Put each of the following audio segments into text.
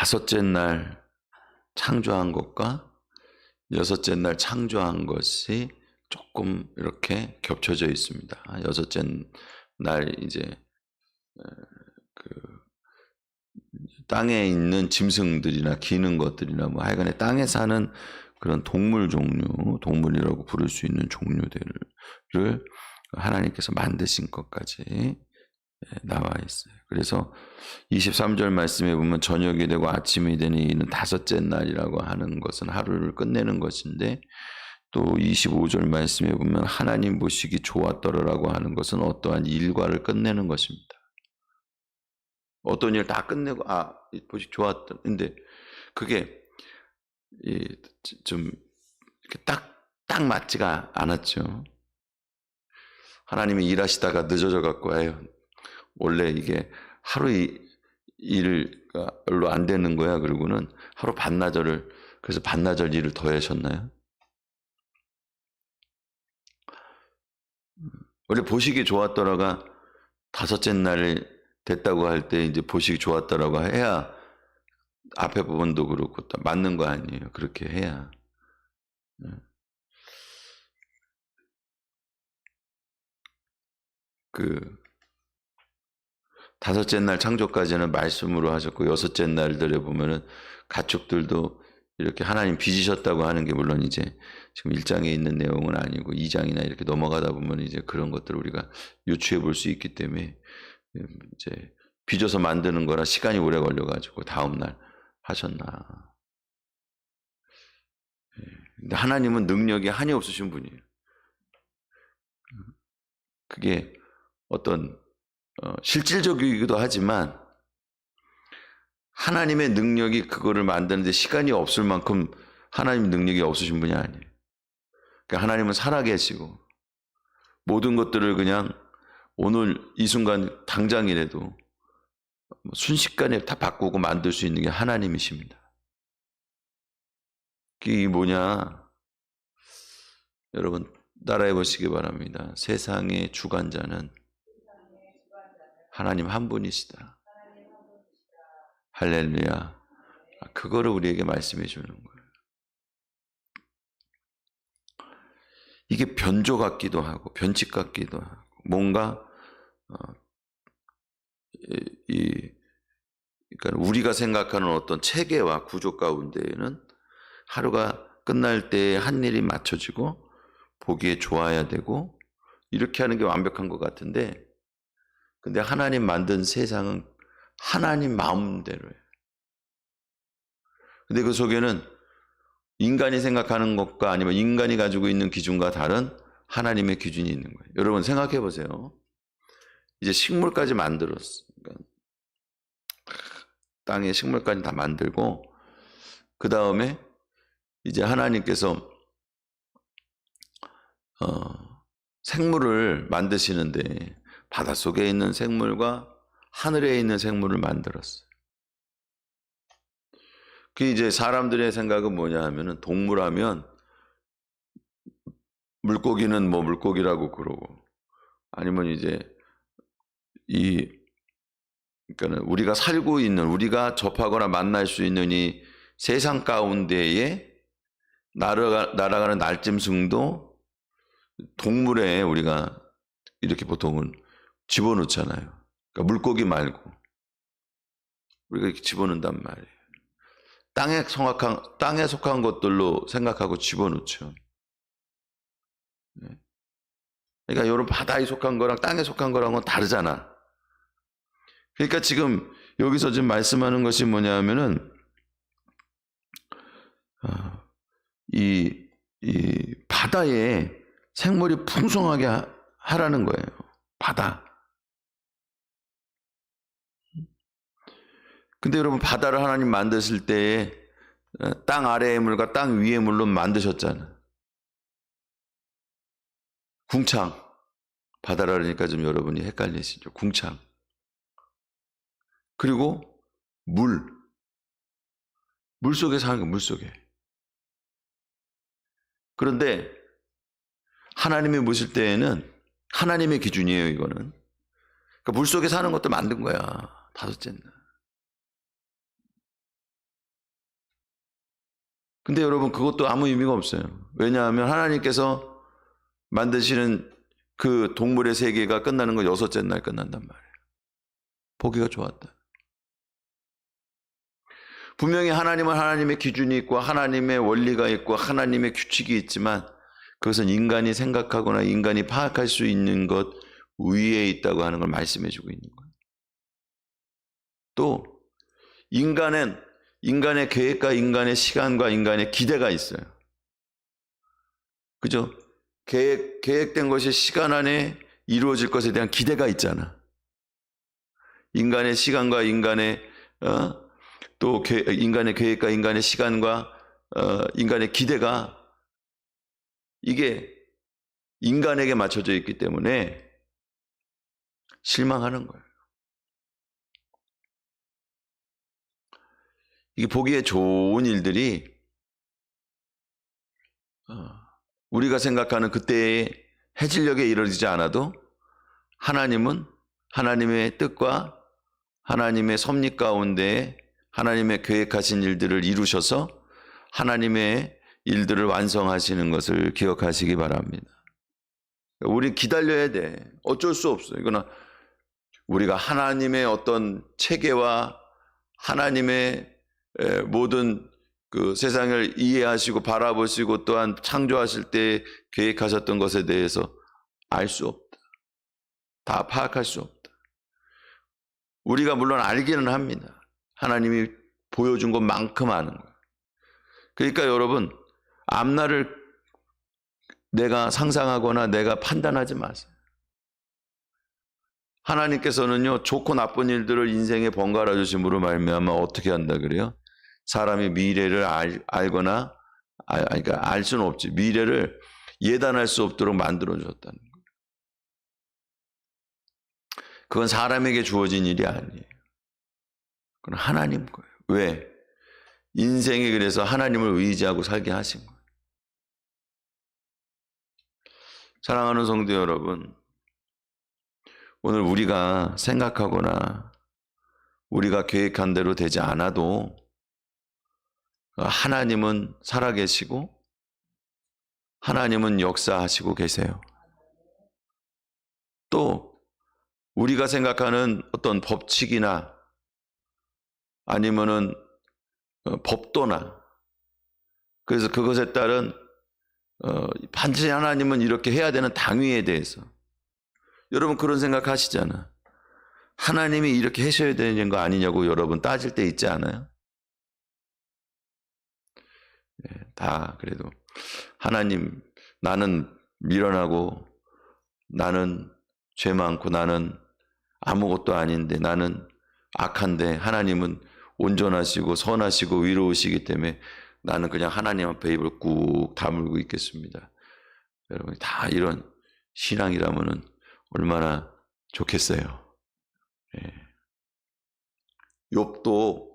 다섯째 날 창조한 것과 여섯째 날 창조한 것이 조금 이렇게 겹쳐져 있습니다. 여섯째 날 이제 그 땅에 있는 짐승들이나 기는 것들이나 뭐 하여간에 땅에 사는 그런 동물 종류, 동물이라고 부를 수 있는 종류들을 하나님께서 만드신 것까지 나와 있어요. 그래서 23절 말씀에 보면 저녁이 되고 아침이 되니 이는 다섯째 날이라고 하는 것은 하루를 끝내는 것인데, 또 25절 말씀에 보면 하나님 보시기 좋았더라라고 하는 것은 어떠한 일과를 끝내는 것입니다. 어떤 일 다 끝내고 보시기 좋았다. 근데 그게 좀 이렇게 딱 맞지가 않았죠. 하나님이 일하시다가 늦어져 갖고 원래 이게 하루 일가 별로 안 되는 거야. 그러고는 하루 반나절을, 그래서 반나절 일을 더 하셨나요? 원래 보시기 좋았더라가 다섯째 날 됐다고 할 때 이제 보시기 좋았더라고 해야 앞에 부분도 그렇고 맞는 거 아니에요. 그렇게 해야. 다섯째 날 창조까지는 말씀으로 하셨고, 여섯째 날들에 보면은 가축들도 이렇게 하나님 빚으셨다고 하는 게 물론 이제 지금 1장에 있는 내용은 아니고 2장이나 이렇게 넘어가다 보면 이제 그런 것들을 우리가 유추해 볼 수 있기 때문에 이제 빚어서 만드는 거라 시간이 오래 걸려가지고 다음날 하셨나. 근데 하나님은 능력이 한이 없으신 분이에요. 그게 어떤 실질적이기도 하지만 하나님의 능력이 그거를 만드는데 시간이 없을 만큼 하나님 능력이 없으신 분이 아니에요. 그러니까 하나님은 살아계시고 모든 것들을 그냥 오늘 이 순간 당장이라도 순식간에 다 바꾸고 만들 수 있는 게 하나님이십니다. 그게 뭐냐? 여러분 따라해 보시기 바랍니다. 세상의 주관자는 하나님 한 분이시다. 할렐루야. 그거를 우리에게 말씀해 주는 거예요. 이게 변조 같기도 하고 변칙 같기도 하고 뭔가 그러니까 우리가 생각하는 어떤 체계와 구조 가운데에는 하루가 끝날 때 한 일이 맞춰지고 보기에 좋아야 되고 이렇게 하는 게 완벽한 것 같은데, 근데 하나님 만든 세상은 하나님 마음대로예요. 근데 그 속에는 인간이 생각하는 것과 아니면 인간이 가지고 있는 기준과 다른 하나님의 기준이 있는 거예요. 여러분 생각해 보세요. 이제 식물까지 만들었어요. 그러니까 땅에 식물까지 다 만들고 그 다음에 이제 하나님께서 생물을 만드시는데 바닷속에 있는 생물과 하늘에 있는 생물을 만들었어요. 그 이제 사람들의 생각은 뭐냐 하면은 동물하면 물고기는 뭐 물고기라고 그러고, 아니면 이제 그러니까 우리가 살고 있는, 우리가 접하거나 만날 수 있는 이 세상 가운데에 날아가는 날짐승도 동물에 우리가 이렇게 보통은 집어넣잖아요. 그러니까 물고기 말고 우리가 이렇게 집어넣는단 말이에요. 땅에 속한 것들로 생각하고 집어넣죠. 그러니까 여러분 바다에 속한 거랑 땅에 속한 거랑은 다르잖아. 그러니까 지금 여기서 지금 말씀하는 것이 뭐냐면은 이 바다에 생물이 풍성하게 하라는 거예요. 바다. 근데 여러분 바다를 하나님 만드실 때에 땅 아래의 물과 땅 위의 물로 만드셨잖아요. 궁창. 바다라니까 좀 여러분이 헷갈리시죠. 궁창. 그리고 물 속에 사는 거, 물 속에. 그런데 하나님이 보실 때에는 하나님의 기준이에요, 이거는. 그러니까 물 속에 사는 것도 만든 거야. 다섯째 날. 근데 여러분 그것도 아무 의미가 없어요. 왜냐하면 하나님께서 만드시는 그 동물의 세계가 끝나는 건 6째 날 끝난단 말이에요. 보기가 좋았다. 분명히 하나님은 하나님의 기준이 있고 하나님의 원리가 있고 하나님의 규칙이 있지만 그것은 인간이 생각하거나 인간이 파악할 수 있는 것 위에 있다고 하는 걸 말씀해 주고 있는 거예요. 또 인간의 계획과 인간의 시간과 인간의 기대가 있어요. 그죠? 계획된 것이 시간 안에 이루어질 것에 대한 기대가 있잖아. 인간의 시간과 인간의 또 인간의 계획과 인간의 시간과 인간의 기대가 이게 인간에게 맞춰져 있기 때문에 실망하는 거예요. 이게 보기에 좋은 일들이 우리가 생각하는 그때의 해질녘에 이루어지지 않아도 하나님은 하나님의 뜻과 하나님의 섭리 가운데 하나님의 계획하신 일들을 이루셔서 하나님의 일들을 완성하시는 것을 기억하시기 바랍니다. 우리 기다려야 돼. 어쩔 수 없어요. 이거는 우리가 하나님의 어떤 체계와 하나님의 모든 그 세상을 이해하시고 바라보시고 또한 창조하실 때 계획하셨던 것에 대해서 알 수 없다. 다 파악할 수 없다. 우리가 물론 알기는 합니다. 하나님이 보여준 것만큼 아는 거예요. 그러니까 여러분 앞날을 내가 상상하거나 내가 판단하지 마세요. 하나님께서는요 좋고 나쁜 일들을 인생에 번갈아 주심으로 말미암아 어떻게 한다 그래요? 사람이 미래를 알거나 그러니까 알 수는 없지. 미래를 예단할 수 없도록 만들어 주었다는 거예요. 그건 사람에게 주어진 일이 아니에요. 그건 하나님 거예요. 왜? 인생이 그래서 하나님을 의지하고 살게 하신 거예요. 사랑하는 성도 여러분, 오늘 우리가 생각하거나 우리가 계획한 대로 되지 않아도 하나님은 살아계시고 하나님은 역사하시고 계세요. 또 우리가 생각하는 어떤 법칙이나 아니면은 법도나 그래서 그것에 따른 반드시 하나님은 이렇게 해야 되는 당위에 대해서 여러분 그런 생각 하시잖아. 하나님이 이렇게 하셔야 되는 거 아니냐고 여러분 따질 때 있지 않아요? 네, 다 그래도 하나님 나는 미련하고 나는 죄 많고 나는 아무것도 아닌데 나는 악한데 하나님은 온전하시고 선하시고 위로우시기 때문에 나는 그냥 하나님 앞에 입을 꾹 다물고 있겠습니다. 여러분 다 이런 신앙이라면은 얼마나 좋겠어요. 예. 욥도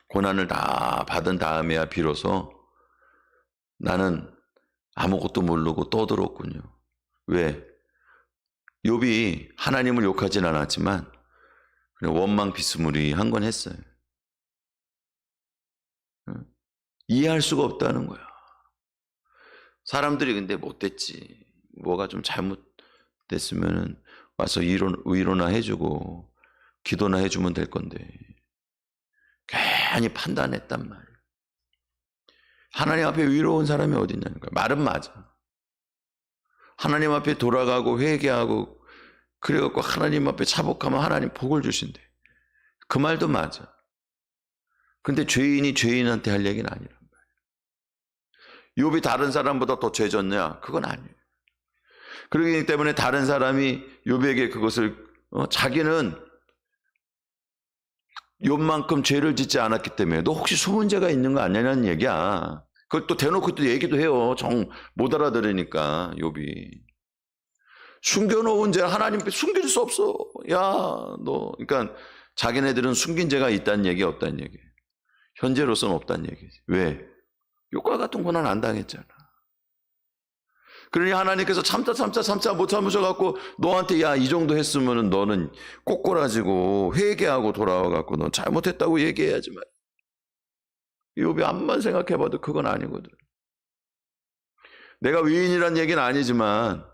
고난을 다 받은 다음에야 비로소 나는 아무것도 모르고 떠들었군요. 왜? 욥이 하나님을 욕하진 않았지만 그냥 원망 비스무리한 건 했어요. 이해할 수가 없다는 거야. 사람들이 근데 못됐지. 뭐가 좀 잘못됐으면 와서 위로나 해주고 기도나 해주면 될 건데 괜히 판단했단 말이에요. 하나님 앞에 위로운 사람이 어디 있냐는 거야. 말은 맞아. 하나님 앞에 돌아가고 회개하고 그래갖고 하나님 앞에 차복하면 하나님 복을 주신대. 그 말도 맞아. 근데 죄인이 죄인한테 할 얘기는 아니란 말이야. 욥이 다른 사람보다 더 죄졌냐? 그건 아니에요. 그렇기 때문에 다른 사람이 욥에게 그것을 자기는 욥만큼 죄를 짓지 않았기 때문에 너 혹시 숨은 죄가 있는 거 아니냐는 얘기야. 그걸 또 대놓고 또 얘기도 해요. 정 못 알아들으니까 욥이. 숨겨놓은 죄 하나님 앞에 숨길 수 없어. 야, 너 그러니까 자기네들은 숨긴 죄가 있다는 얘기 없다는 얘기. 현재로서는 없다는 얘기지. 왜? 욥과 같은 고난 안 당했잖아. 그러니 하나님께서 참자 못 참으셔갖고 너한테 야 이 정도 했으면은 너는 꼬꼬라지고 회개하고 돌아와갖고 넌 잘못했다고 얘기해야지 말. 욥이 암만 생각해봐도 그건 아니거든. 내가 위인이란 얘기는 아니지만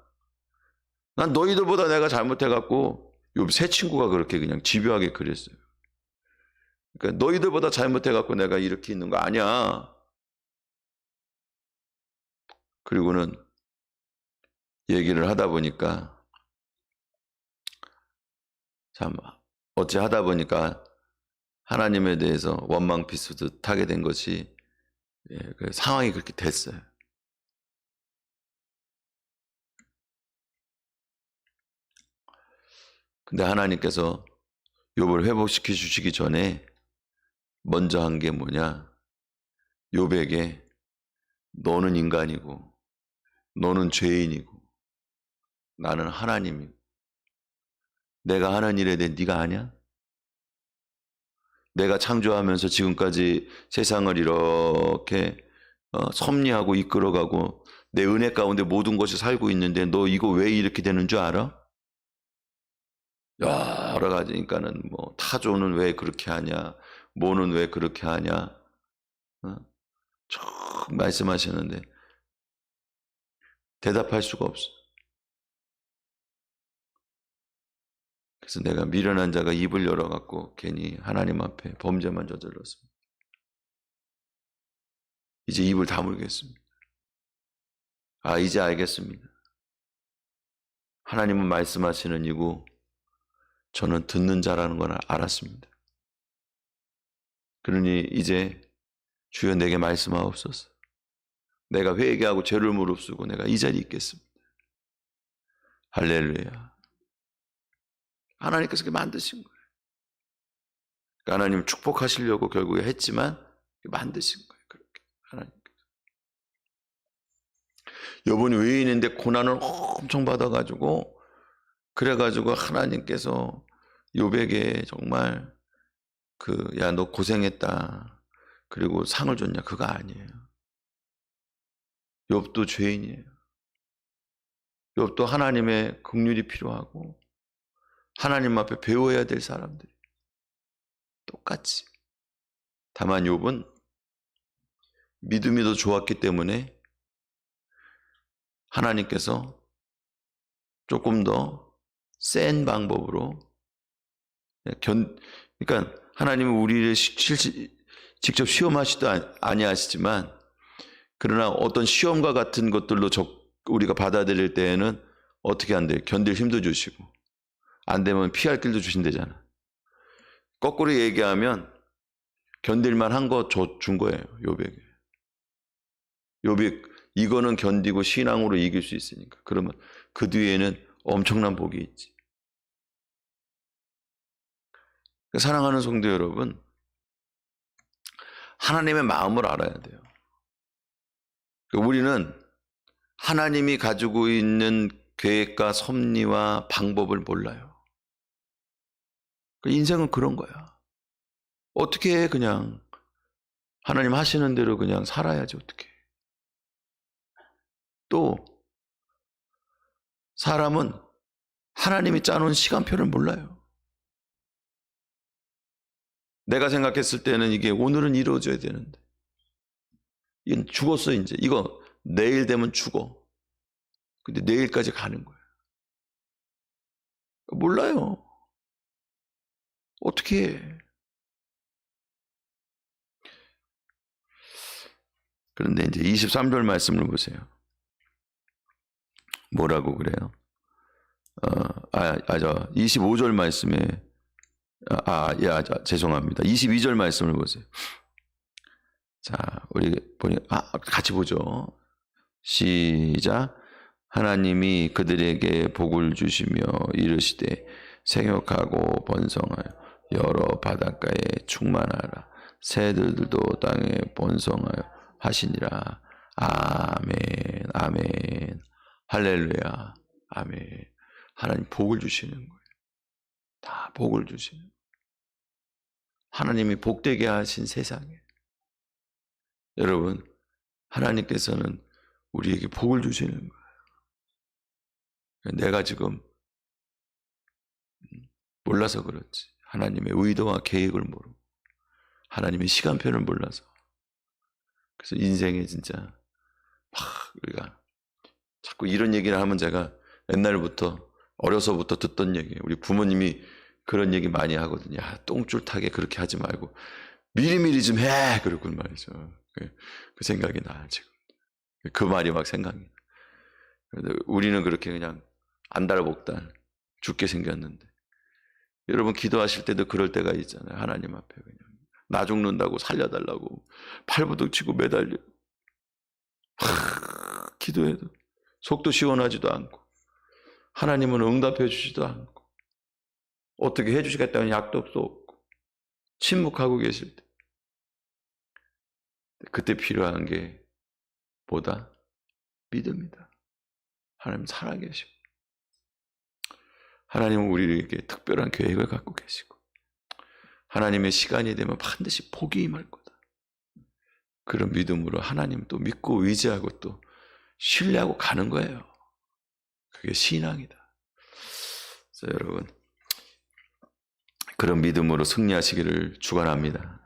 난 너희들보다 내가 잘못해갖고 욥 세 친구가 그렇게 그냥 집요하게 그랬어요. 그러니까 너희들보다 잘못해갖고 내가 이렇게 있는 거 아니야. 그리고는 얘기를 하다 보니까 참 어찌 하다 보니까 하나님에 대해서 원망피스듯하게 된 것이 그 상황이 그렇게 됐어요. 근데 하나님께서 욥을 회복시켜 주시기 전에 먼저 한 게 뭐냐? 욥에게 너는 인간이고 너는 죄인이고 나는 하나님이고 내가 하는 일에 대해 네가 아냐? 내가 창조하면서 지금까지 세상을 이렇게 섭리하고 이끌어가고 내 은혜 가운데 모든 것이 살고 있는데 너 이거 왜 이렇게 되는 줄 알아? 여러 가지니까는 뭐 타조는 왜 그렇게 하냐, 뭐는 왜 그렇게 하냐, 쭉 말씀하시는데 대답할 수가 없어. 그래서 내가 미련한 자가 입을 열어갖고 괜히 하나님 앞에 범죄만 저질렀습니다. 이제 입을 다물겠습니다. 아, 이제 알겠습니다. 하나님은 말씀하시는 이고 저는 듣는 자라는 걸 알았습니다. 그러니 이제 주여 내게 말씀하옵소서. 내가 회개하고 죄를 무릅쓰고 내가 이 자리에 있겠습니다. 할렐루야. 하나님께서 그렇게 만드신 거예요. 하나님 축복하시려고 결국에 했지만 만드신 거예요. 그렇게 하나님께서. 욥은 외인인데 고난을 엄청 받아가지고 그래가지고 하나님께서 욥에게 정말 야, 너 고생했다. 그리고 상을 줬냐? 그거 아니에요. 욥도 죄인이에요. 욥도 하나님의 긍휼이 필요하고 하나님 앞에 배워야 될 사람들이 똑같이. 다만 욥은 믿음이 더 좋았기 때문에 하나님께서 조금 더 센 방법으로 그러니까 하나님은 우리를 직접 시험하시도 아니하시지만 그러나 어떤 시험과 같은 것들로 우리가 받아들일 때에는 어떻게 한대요? 견딜 힘도 주시고 안 되면 피할 길도 주신대잖아. 거꾸로 얘기하면 견딜만 한 거 준 거예요. 욥에게. 욥이 이거는 견디고 신앙으로 이길 수 있으니까. 그러면 그 뒤에는 엄청난 복이 있지. 사랑하는 성도 여러분, 하나님의 마음을 알아야 돼요. 우리는 하나님이 가지고 있는 계획과 섭리와 방법을 몰라요. 인생은 그런 거야. 어떻게 해, 그냥. 하나님 하시는 대로 그냥 살아야지, 어떻게. 또, 사람은 하나님이 짜놓은 시간표를 몰라요. 내가 생각했을 때는 이게 오늘은 이루어져야 되는데. 이건 죽었어, 이제. 이거 내일 되면 죽어. 근데 내일까지 가는 거예요. 몰라요. 어떻게 해. 그런데 이제 23절 말씀을 보세요. 뭐라고 그래요? 25절 말씀에, 죄송합니다. 22절 말씀을 보세요. 자, 우리 같이 보죠. 시작. 하나님이 그들에게 복을 주시며 이르시되 생육하고 번성하여 여러 바닷가에 충만하라. 새들도 땅에 번성하여 하시니라. 아멘, 아멘, 할렐루야, 아멘. 하나님 복을 주시는 거예요. 다 복을 주시는 거예요. 하나님이 복되게 하신 세상에 여러분, 하나님께서는 우리에게 복을 주시는 거예요. 내가 지금 몰라서 그렇지. 하나님의 의도와 계획을 모르고 하나님의 시간표를 몰라서 그래서 인생에 진짜 우리가 자꾸 이런 얘기를 하면 제가 옛날부터 어려서부터 듣던 얘기예요. 우리 부모님이 그런 얘기 많이 하거든요. 야, 똥줄 타게 그렇게 하지 말고 미리미리 좀 해. 그러고 말이죠. 그 생각이 나 지금. 그 말이 막 생각이 나. 우리는 그렇게 그냥 안달복달 죽게 생겼는데 여러분 기도하실 때도 그럴 때가 있잖아요. 하나님 앞에 그냥 나 죽는다고 살려달라고 팔부둥치고 매달려 기도해도 속도 시원하지도 않고 하나님은 응답해 주지도 않고 어떻게 해주시겠다는 약속도 없고 침묵하고 계실 때 그때 필요한 게 뭐다? 믿음이다. 하나님 살아계시고 하나님은 우리에게 특별한 계획을 갖고 계시고 하나님의 시간이 되면 반드시 복이 임할 거다. 그런 믿음으로 하나님 또 믿고 의지하고 또 신뢰하고 가는 거예요. 그게 신앙이다. 그래서 여러분 그런 믿음으로 승리하시기를 축원합니다.